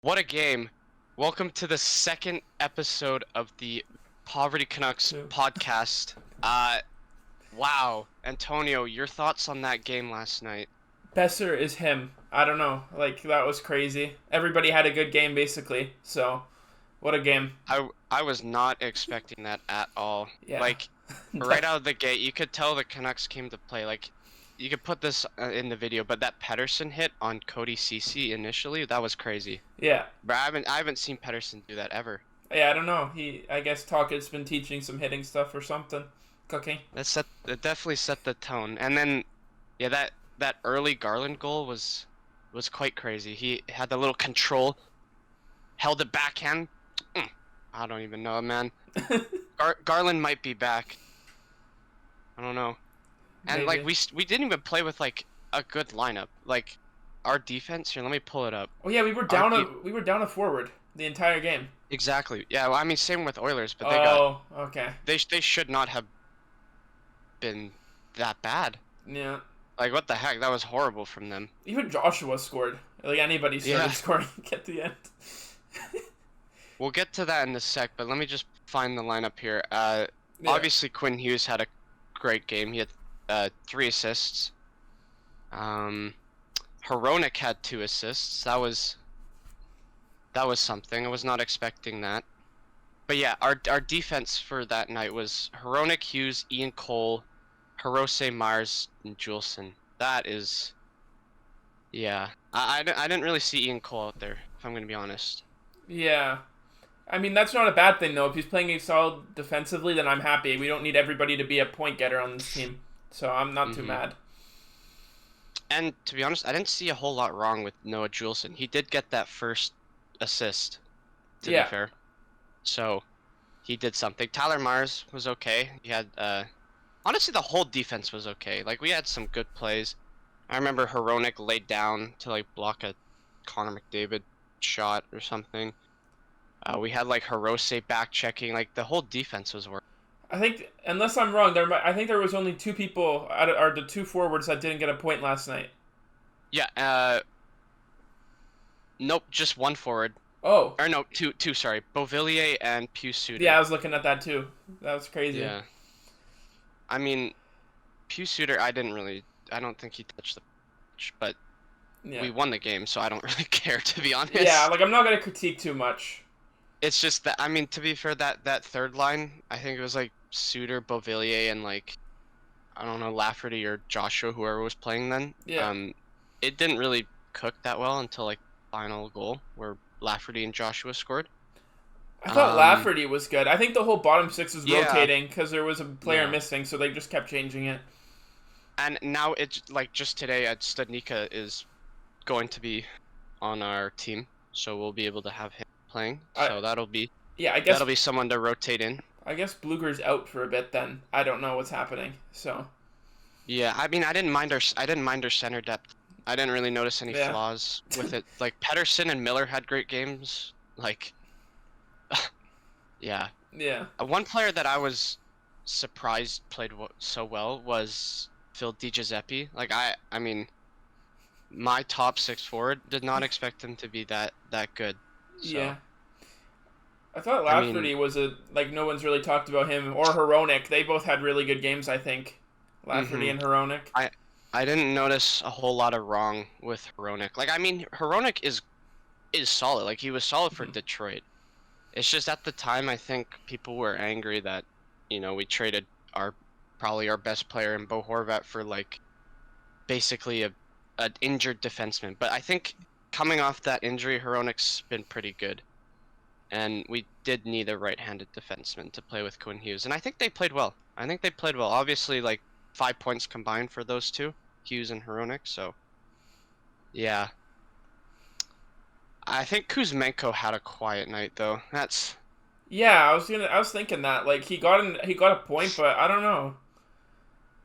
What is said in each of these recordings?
What a game. Welcome to the second episode of the Poverty Canucks podcast. Wow. Antonio, your thoughts on that game last night? Boeser is him. I don't know. That was crazy. Everybody had a good game, basically. So, what a game. I was not expecting that at all. Yeah. Right out of the gate, you could tell the Canucks came to play. You could put this in the video, but that Pettersson hit on Cody Ceci initially, that was crazy. Yeah. But I haven't seen Pettersson do that ever. Yeah, I don't know. I guess Talkett's been teaching some hitting stuff or something. Cooking. That definitely set the tone. And then, yeah, that early Garland goal was quite crazy. He had the little control, held it backhand. I don't even know, man. Garland might be back. I don't know. And Maybe. we didn't even play with a good lineup. Our defense here. Let me pull it up. Oh yeah, we were down a forward the entire game. Exactly. Yeah. Well, I mean, same with Oilers, but Okay. They should not have been that bad. Yeah. What the heck? That was horrible from them. Even Joshua scored. Anybody started scoring at the end. We'll get to that in a sec, but let me just find the lineup here. Obviously Quinn Hughes had a great game. He had 3 assists. Hronek had 2 assists. That was something. I was not expecting that. But yeah, our defense for that night was Hronek, Hughes, Ian Cole, Hirose, Myers, and Juleson. That is, yeah. I didn't really see Ian Cole out there, if I'm gonna be honest. Yeah. I mean, that's not a bad thing, though. If he's playing solid defensively, then I'm happy. We don't need everybody to be a point getter on this team. So I'm not too mad. And to be honest, I didn't see a whole lot wrong with Noah Juleson. He did get that first assist, to be fair. So he did something. Tyler Myers was okay. He had, honestly, the whole defense was okay. We had some good plays. I remember Hronek laid down to, block a Connor McDavid shot or something. We had Hirose back checking. The whole defense was working. I think, unless I'm wrong, I think there was only 2 people or the 2 forwards that didn't get a point last night. Yeah. Nope, just 1 forward. Oh. Or no, two. Sorry, Beauvillier and Boeser. Yeah, I was looking at that too. That was crazy. Yeah. I mean, Boeser, I don't think he touched the pitch, but we won the game, so I don't really care, to be honest. Yeah, I'm not gonna critique too much. It's just that, I mean, to be fair, that third line, I think it was Suter, Beauvillier, and I don't know, Lafferty or Joshua, whoever was playing then. Yeah. It didn't really cook that well until final goal where Lafferty and Joshua scored. I thought Lafferty was good. I think the whole bottom 6 was rotating because there was a player missing, so they just kept changing it. And now it's just today, Studnicka is going to be on our team, so we'll be able to have him playing. So that'll be that'll be someone to rotate in. I guess Bluger's out for a bit then. I don't know what's happening. So. Yeah, I mean, I didn't mind our center depth. I didn't really notice any flaws with it. Pettersson and Miller had great games. Yeah. Yeah. One player that I was surprised played so well was Phil DiGiuseppe. I mean, my top 6 forward did not expect him to be that good. So. Yeah. I thought Lafferty was no one's really talked about him, or Hronek. They both had really good games, I think. Lafferty and Hronek. I didn't notice a whole lot of wrong with Hronek. I mean, Hronek is solid. He was solid for Detroit. It's just at the time, I think people were angry that, we traded probably our best player in Bo Horvat for basically an injured defenseman. But I think coming off that injury, Hronek's been pretty good. And we did need a right-handed defenseman to play with Quinn Hughes. And I think they played well. Obviously, 5 points combined for those 2, Hughes and Hronek. So, yeah. I think Kuzmenko had a quiet night, though. Yeah, I was thinking that. He got a point, but I don't know.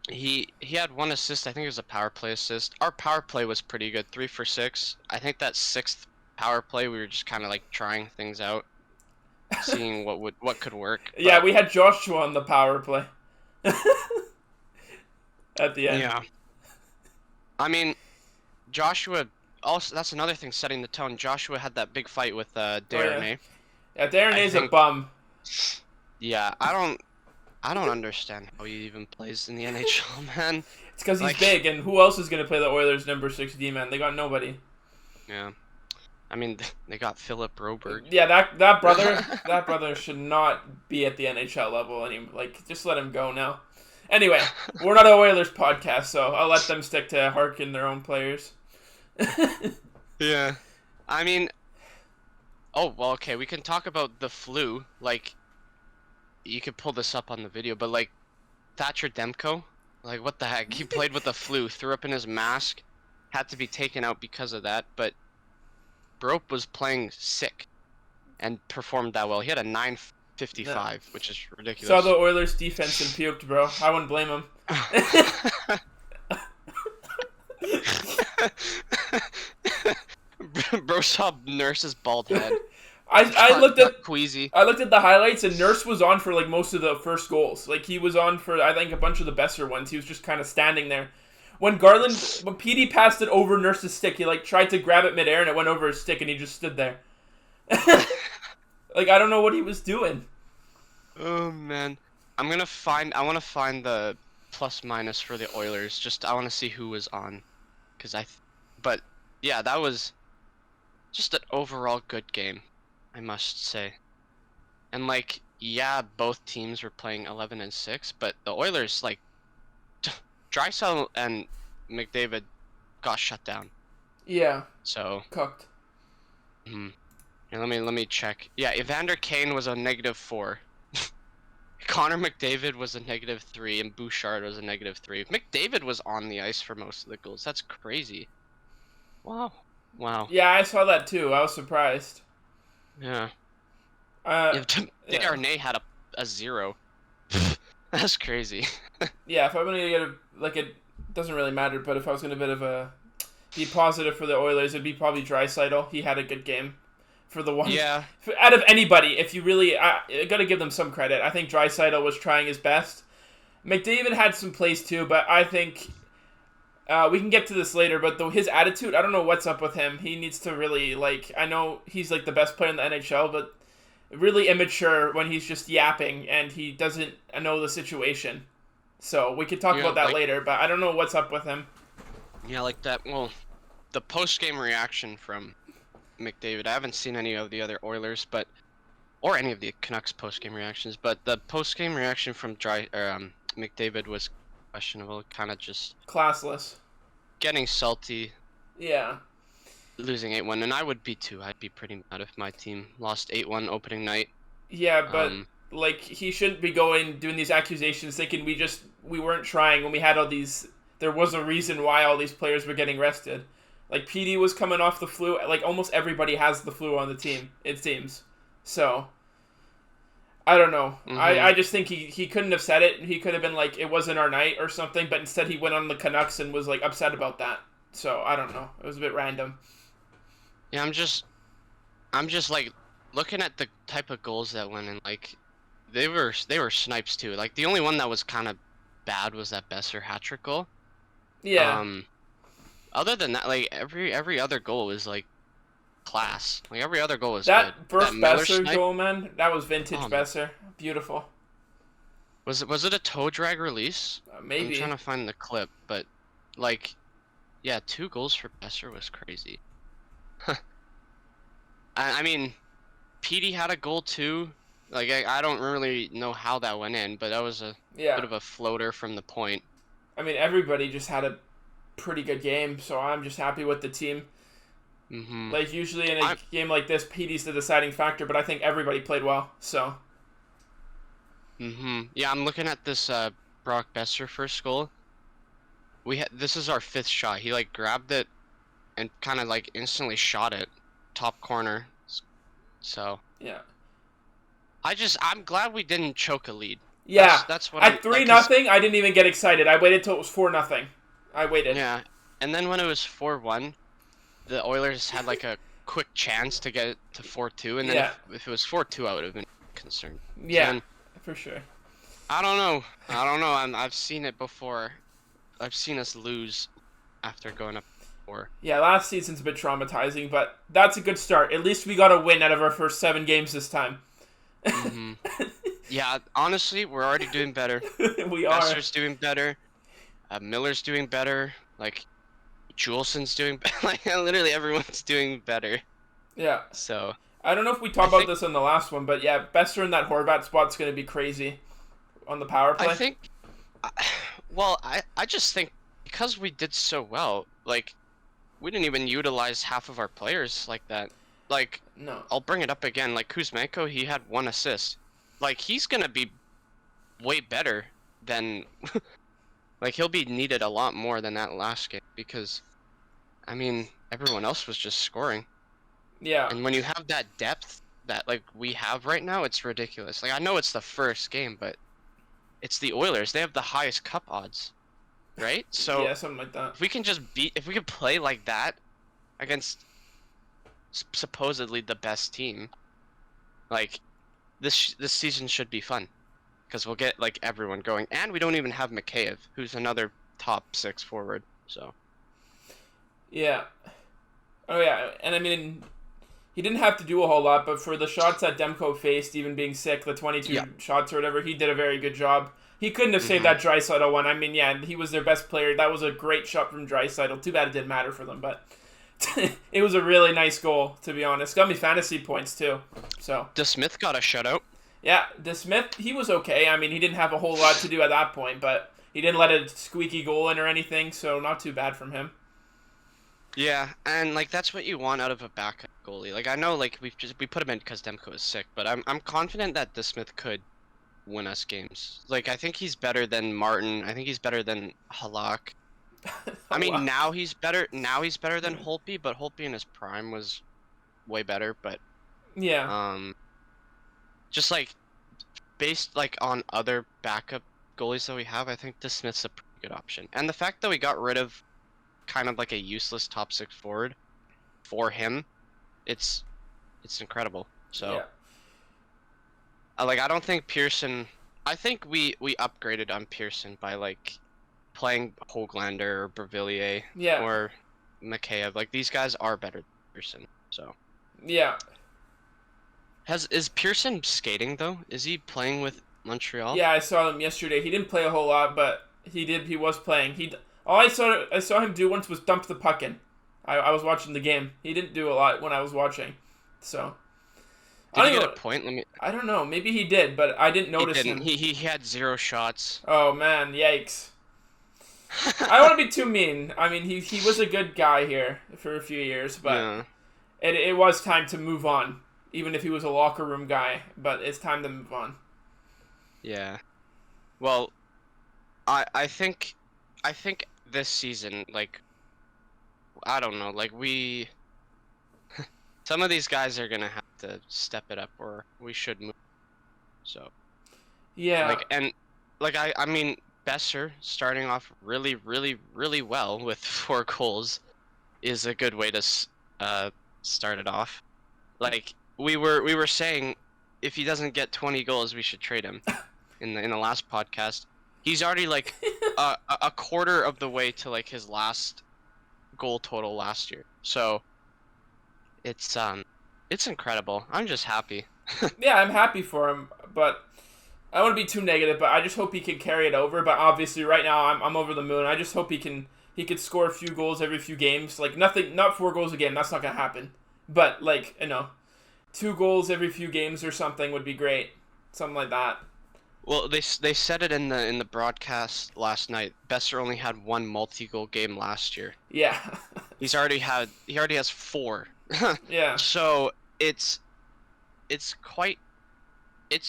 He had 1 assist. I think it was a power play assist. Our power play was pretty good, 3 for 6. I think that 6th power play, we were just kind of trying things out, seeing what could work. Yeah, we had Joshua on the power play. At the end. Yeah. I mean, Joshua also that's another thing setting the tone. Joshua had that big fight with Oh, Darren. yeah, Darren I is a think, bum. yeah, I don't understand how he even plays in the NHL, man. It's because he's Like, big, and who else is going to play the Oilers' number 6 D-man? They got nobody. yeah. I mean, they got Philip Broberg. Yeah, that brother should not be at the NHL level anymore. Like, just let him go now. Anyway, we're not an Oilers podcast, so I'll let them stick to harking their own players. Yeah. I mean, oh, well, okay, we can talk about the flu. Like, you could pull this up on the video, but, like, Thatcher Demko, like, what the heck? He played with the flu, threw up in his mask, had to be taken out because of that, but Brope was playing sick and performed that well. He had a 955, which is ridiculous. Saw the Oilers defense and puked, bro. I wouldn't blame him. Bro saw Nurse's bald head. I looked at queasy. I looked at the highlights, and Nurse was on for like most of the first goals. Like he was on for I think a bunch of the Boeser ones. He was just kind of standing there. When Petey passed it over Nurse's stick, he like tried to grab it midair and it went over his stick, and he just stood there. Like I don't know what he was doing. Oh man, I want to find the plus minus for the Oilers. I want to see who was on, but yeah, that was just an overall good game, I must say. And like, yeah, both teams were playing 11-6, but the Oilers, like, Draisaitl and McDavid got shut down. Yeah. So cooked. Yeah, let me check. Yeah, Evander Kane was a -4. Connor McDavid was a -3, and Bouchard was a -3. McDavid was on the ice for most of the goals. That's crazy. Wow. Yeah, I saw that too. I was surprised. Yeah. Yeah. Darnay had a 0. That's crazy. Yeah, if I'm gonna get it doesn't really matter. But if I was gonna be positive for the Oilers, it'd be probably Draisaitl. He had a good game. For the one, yeah. Out of anybody, if you really, I gotta give them some credit. I think Draisaitl was trying his best. McDavid had some plays too, but I think we can get to this later. But his attitude, I don't know what's up with him. He needs to really I know he's like the best player in the NHL, but really immature when he's just yapping and he doesn't know the situation. So we could talk about that later, but I don't know what's up with him. Yeah, like that. Well, the post-game reaction from McDavid. I haven't seen any of the other Oilers, or any of the Canucks post-game reactions, but the post-game reaction from McDavid was questionable. Kind of just classless, getting salty. Yeah. Losing 8-1, and I would be too. I'd be pretty mad if my team lost 8-1 opening night. Yeah, but like he shouldn't be doing these accusations, thinking we weren't trying when we had all these. There was a reason why all these players were getting rested. Like, Petey was coming off the flu. Like, almost everybody has the flu on the team, it seems. So, I don't know. Mm-hmm. I just think he couldn't have said it. He could have been like, it wasn't our night or something, but instead he went on the Canucks and was, like, upset about that. So, I don't know. It was a bit random. Yeah, I'm just like, looking at the type of goals that went in, like, they were snipes, too. Like, the only one that was kind of bad was that Boeser hat-trick goal. Yeah. Other than that, like, every other goal was, like, class. Like, every other goal was that good. First Boeser goal, man, that was vintage Boeser. Beautiful. Was it a toe drag release? Maybe. I'm trying to find the clip, but, like, yeah, 2 goals for Boeser was crazy. I mean, Petey had a goal, too. Like, I don't really know how that went in, but that was a bit of a floater from the point. I mean, everybody just had a pretty good game, so I'm just happy with the team. Mm-hmm. Like, usually in a game like this, Petey's the deciding factor, but I think everybody played well, so. Mm-hmm. Yeah, I'm looking at this Brock Boeser first goal. This is our 5th shot. He, like, grabbed it and kind of, like, instantly shot it. Top corner. So. Yeah. I'm glad we didn't choke a lead. Yeah. That's what at 3-0, I didn't even get excited. I waited till it was 4-0. I waited. Yeah, and then when it was 4-1, the Oilers had like a quick chance to get it to 4-2, and then if it was 4-2, I would have been concerned. Yeah, so for sure. I don't know. I've seen it before. I've seen us lose after going up. Or Yeah, last season's a bit traumatizing, but that's a good start. At least we got a win out of our first 7 games this time. mm-hmm. Yeah, honestly, we're already doing better. We are. Boeser's doing better. Miller's doing better. Like, Julesen's doing like literally everyone's doing better. Yeah. So I don't know if we talked about this in the last one, but yeah, Boeser in that Horvat spot's going to be crazy on the power play. I think, well, I just think because we did so well, like, we didn't even utilize half of our players like that. Like, no. I'll bring it up again. Like, Kuzmenko, he had 1 assist. Like, he's going to be way better than, like, he'll be needed a lot more than that last game because, I mean, everyone else was just scoring. Yeah. And when you have that depth that, like, we have right now, it's ridiculous. Like, I know it's the first game, but it's the Oilers. They have the highest cup odds, right? So yeah, something like that. if we could play like that against supposedly the best team, like, this season should be fun because we'll get, like, everyone going. And we don't even have Mikheyev, who's another top 6 forward, so. Yeah. Oh, yeah. And, I mean, he didn't have to do a whole lot, but for the shots that Demko faced, even being sick, the 22 shots or whatever, he did a very good job. He couldn't have saved that Draisaitl one. I mean, yeah, he was their best player. That was a great shot from Draisaitl. Too bad it didn't matter for them, but it was a really nice goal, to be honest. Got me fantasy points, too. So DeSmith got a shutout. Yeah, DeSmith, he was okay. I mean, he didn't have a whole lot to do at that point, but he didn't let a squeaky goal in or anything, so not too bad from him. Yeah, and, like, that's what you want out of a backup goalie. Like, I know, like, we put him in because Demko is sick, but I'm confident that DeSmith could win us games. Like, I think he's better than Martin. I think he's better than Halak. I mean, now he's better than Holtby, but Holtby in his prime was way better. But yeah, just like based like on other backup goalies that we have, I think DeSmith's a pretty good option. And the fact that we got rid of kind of like a useless top 6 forward for him, it's incredible. So, like, I don't think Pearson. I think we upgraded on Pearson by, like, playing Höglander or Bervillier or Mikheyev. Like, these guys are better than Pearson. So yeah. Is Pearson skating though? Is he playing with Montreal? Yeah, I saw him yesterday. He didn't play a whole lot, but he was playing. All I saw him do once was dump the puck in. I was watching the game. He didn't do a lot when I was watching. So did he get a point? I don't know. Maybe he did, but I didn't notice him. He had 0 shots. Oh man, yikes. I don't want to be too mean. I mean, he was a good guy here for a few years, but it was time to move on. Even if he was a locker room guy, but it's time to move on. Yeah. Well, I think this season, like, I don't know, like, some of these guys are gonna have to step it up, or we should move. So. Yeah. Like, and like I mean, Boeser starting off really, really, really well with 4 goals is a good way to start it off. Like, we were saying, if he doesn't get 20 goals, we should trade him. In the last podcast, he's already like a quarter of the way to like his last goal total last year. So it's incredible. I'm just happy. Yeah, I'm happy for him, but I don't want to be too negative. But I just hope he can carry it over. But obviously, right now, I'm over the moon. I just hope he could score a few goals every few games. Like, not 4 goals a game. That's not gonna happen. But, like, 2 goals every few games or something would be great. Something like that. Well, they said it in the broadcast last night. Boeser only had 1 multi-goal game last year. Yeah. He already has 4. Yeah. So it's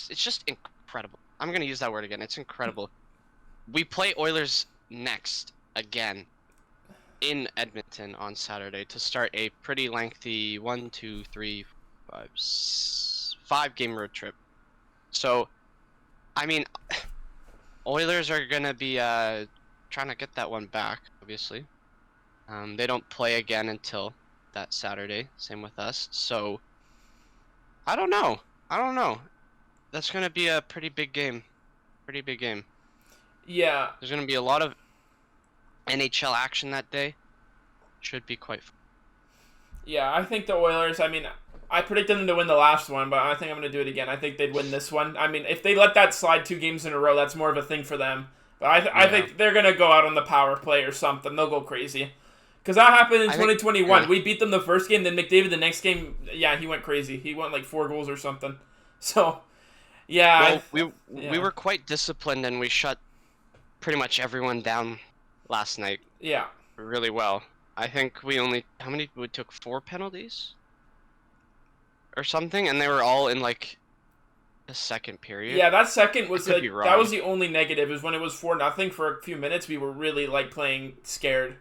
just incredible. I'm gonna use that word again. It's incredible. We play Oilers next again in Edmonton on Saturday to start a pretty lengthy 1, 2, 3, 5 game road trip. So, I mean, Oilers are gonna be trying to get that one back, obviously. They don't play again until that Saturday. Same with us. So, I don't know. That's gonna be a pretty big game. Yeah. There's gonna be a lot of NHL action that day. should be quite fun. Yeah, I think the Oilers, I mean, I predicted them to win the last one, but I think I'm going to do it again. I think they'd win this one. I mean, if they let that slide 2 games in a row, that's more of a thing for them. But I think they're going to go out on the power play or something. They'll go crazy. Because that happened in 2021. We beat them the first game, then McDavid the next game, he went crazy. He went like 4 goals or something. So, yeah. Well, we were quite disciplined, and we shut pretty much everyone down last night. Yeah. Really well. I think we took 4 penalties? Or something, and they were all in like the second period. Yeah, that second was like that was the only negative, is when it was 4-0 for a few minutes, we were really like playing scared.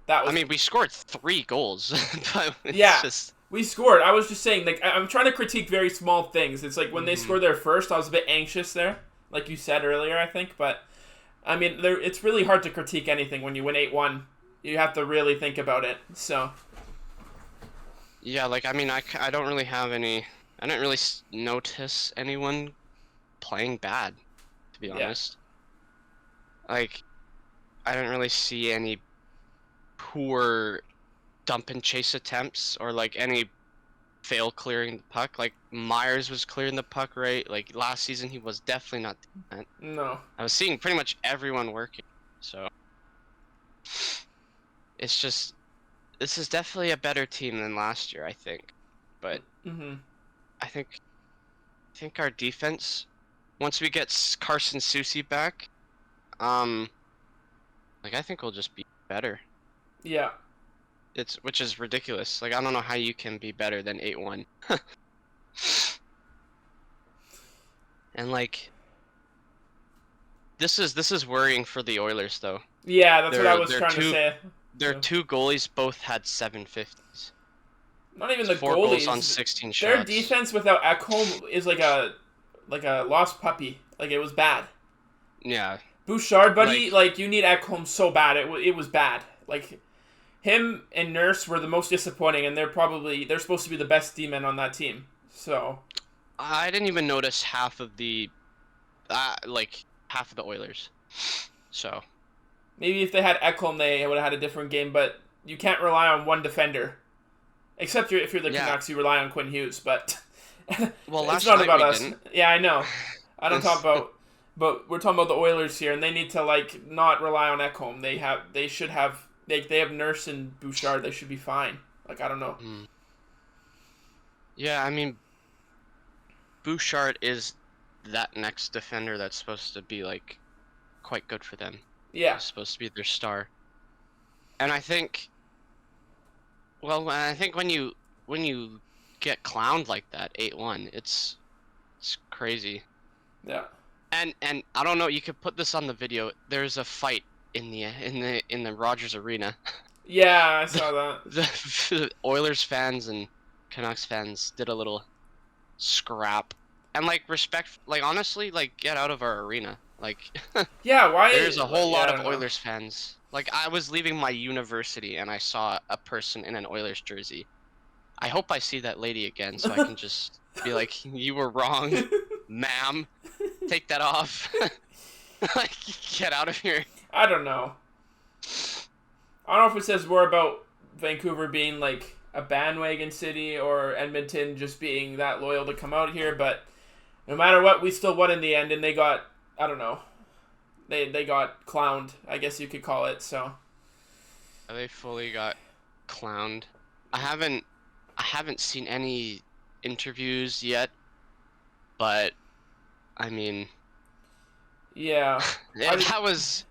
That was, I mean, we scored 3 goals. But we scored. I was just saying, like, I'm trying to critique very small things. It's like when they scored their first, I was a bit anxious there, like you said earlier, I think. But I mean, it's really hard to critique anything when you win 8-1. You have to really think about it. So. Yeah, like, I mean, I don't really have any... I didn't really notice anyone playing bad, to be honest. Like, I didn't really see any poor dump and chase attempts or, like, any fail clearing the puck. Like, Myers was clearing the puck, right? Like, last season he was definitely not doing that. No. I was seeing pretty much everyone working, so... It's just... This is definitely a better team than last year, I think. But I think our defense, once we get Carson Soucy back, I think we'll just be better. Yeah. Which is ridiculous. Like, I don't know how you can be better than 8-1. And like, this is worrying for the Oilers, though. Yeah, that's what I was trying to say. Their 2 goalies both had 750s. Not even the 4 goalies. goals on 16 shots. Their defense without Ekholm is like a lost puppy. Like, it was bad. Yeah. Bouchard, buddy, like you need Ekholm so bad. It was bad. Like, him and Nurse were the most disappointing, and they're supposed to be the best D-men on that team. So. I didn't even notice half of the Oilers. So. Maybe if they had Ekholm, they would have had a different game, but you can't rely on one defender. Except if you're the Canucks, you rely on Quinn Hughes, but well, it's not about us. Didn't. Yeah, I know. I don't talk about, but we're talking about the Oilers here, and they need to like not rely on Ekholm. They have Nurse and Bouchard. They should be fine. Like, I don't know. Yeah, I mean, Bouchard is that next defender that's supposed to be like quite good for them. Yeah. It's supposed to be their star. And I think when you get clowned like that, 8-1, it's crazy. Yeah. And I don't know, you could put this on the video. There's a fight in the Rogers Arena. Yeah, I saw that. The Oilers fans and Canucks fans did a little scrap. And like, honestly, like, get out of our arena. Like, yeah, why? There's a whole lot of Oilers fans. Like, I was leaving my university and I saw a person in an Oilers jersey. I hope I see that lady again so I can just be like, you were wrong, ma'am. Take that off. Like, get out of here. I don't know. I don't know if it says more about Vancouver being like a bandwagon city or Edmonton just being that loyal to come out here, but no matter what, we still won in the end, and they got, I don't know, they got clowned, I guess you could call it. So they fully got clowned. I haven't seen any interviews yet, but I mean, yeah, I just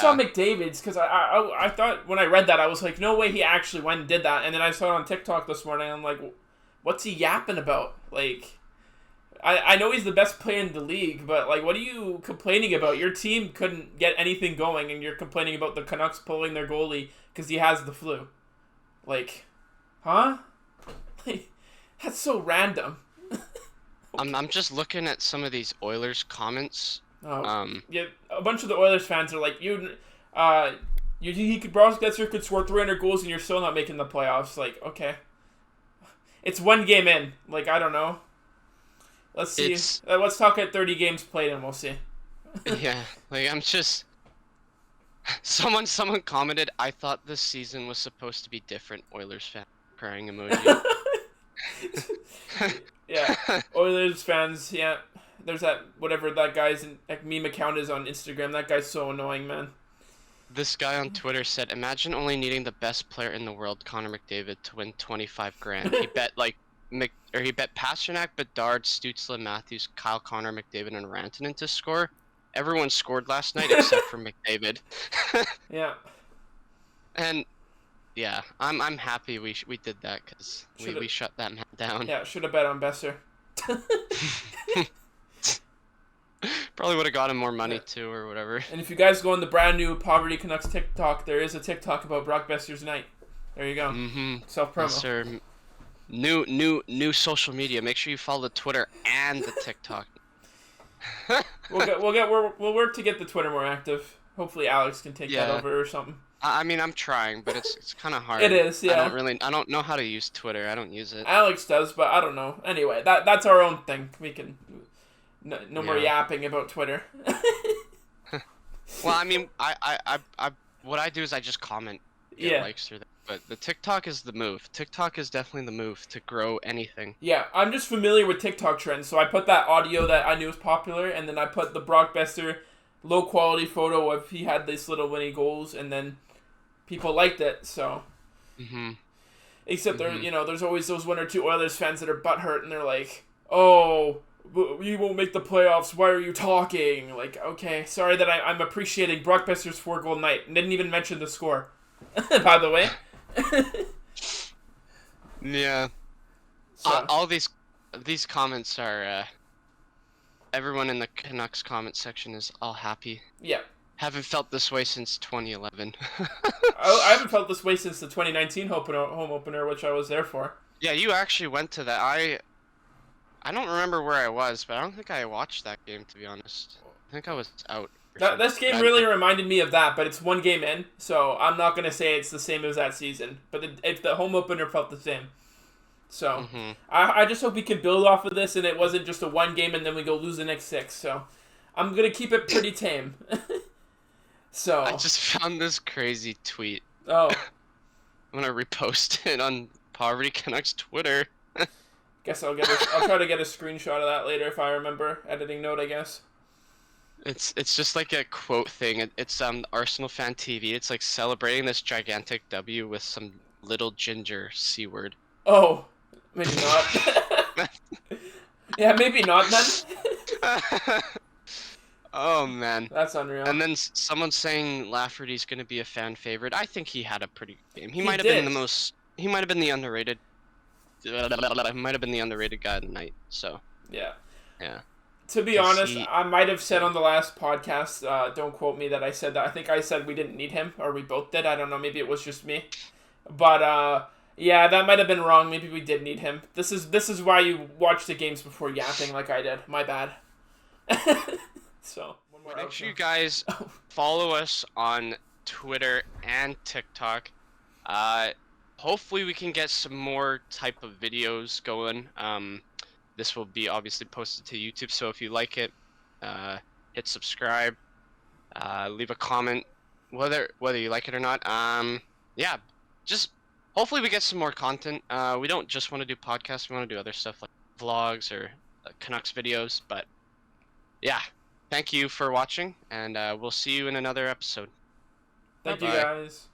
saw McDavid's because I thought when I read that I was like, no way he actually went and did that, and then I saw it on TikTok this morning. I'm like, what's he yapping about? Like, I know he's the best player in the league, but like, what are you complaining about? Your team couldn't get anything going, and you're complaining about the Canucks pulling their goalie because he has the flu. Like, huh? Like, that's so random. I'm just looking at some of these Oilers comments. Yeah, a bunch of the Oilers fans are like, Brock-Besser could score 300 goals and you're still not making the playoffs. Like, okay, it's one game in. Like, I don't know. Let's see. Let's talk at 30 games played and we'll see. Yeah, like, Someone commented, I thought this season was supposed to be different. Oilers fan crying emoji. Yeah, Oilers fans. Yeah, there's that whatever that guy's meme account is on Instagram. That guy's so annoying, man. This guy on Twitter said, "Imagine only needing the best player in the world, Connor McDavid, to win 25 grand. He bet he bet Pasternak, Bedard, Stützle, Matthews, Kyle Connor, McDavid, and Rantanen to score. Everyone scored last night except for McDavid." Yeah. And yeah, I'm happy we did that because we shut that man down. Yeah, should have bet on Boeser. Probably would have got him more money too, or whatever. And if you guys go on the brand new Poverty Canucks TikTok, there is a TikTok about Brock Boeser's night. There you go. Mm-hmm. Self promo. Yes, sir. New social media. Make sure you follow the Twitter and the TikTok. We'll work to get the Twitter more active. Hopefully Alex can take that over or something. I mean, I'm trying, but it's kind of hard. It is, yeah. I don't know how to use Twitter. I don't use it. Alex does, but I don't know. Anyway, that's our own thing. We can no more yapping about Twitter. Well, I mean, I what I do is I just comment, get likes through that. But the TikTok is the move. TikTok is definitely the move to grow anything. Yeah, I'm just familiar with TikTok trends, so I put that audio that I knew was popular, and then I put the Brock Boeser low quality photo of he had these little winning goals, and then people liked it. So, except there's always those one or two Oilers fans that are butthurt, and they're like, "Oh, we won't make the playoffs. Why are you talking?" Like, okay, sorry that I'm appreciating Brock Boeser's 4-goal night, and didn't even mention the score, by the way. Yeah. So. All these comments are everyone in the Canucks comment section is all happy. Yeah. Haven't felt this way since 2011. I haven't felt this way since the 2019 home opener, which I was there for. Yeah, you actually went to that. I don't remember where I was, but I don't think I watched that game, to be honest. I think I was out. This game really reminded me of that, but it's one game in, so I'm not going to say it's the same as that season. But if the home opener felt the same. So I just hope we can build off of this, and it wasn't just a one game and then we go lose the next 6. So I'm going to keep it pretty tame. So I just found this crazy tweet. Oh. I'm going to repost it on Poverty Canucks Twitter. Guess I'll try to get a screenshot of that later if I remember. Editing note, I guess. It's just like a quote thing. It's Arsenal Fan TV. It's like celebrating this gigantic W with some little ginger C word. Oh, maybe not. Yeah, maybe not then. Oh man, that's unreal. And then someone saying Lafferty's going to be a fan favorite. I think he had a pretty good game. He might have been the most. He might have been the underrated. Might have been the underrated guy of the night. So. Yeah. Yeah. To be honest, I might have said on the last podcast, don't quote me that I said that. I think I said we didn't need him, or we both did. I don't know. Maybe it was just me. But, yeah, that might have been wrong. Maybe we did need him. This is why you watch the games before yapping like I did. My bad. So, one more make sure you guys follow us on Twitter and TikTok. Hopefully we can get some more type of videos going. This will be obviously posted to YouTube, so if you like it, hit subscribe, leave a comment, whether you like it or not. Yeah, just hopefully we get some more content. We don't just want to do podcasts; we want to do other stuff like vlogs or Canucks videos. But yeah, thank you for watching, and we'll see you in another episode. Thank you guys.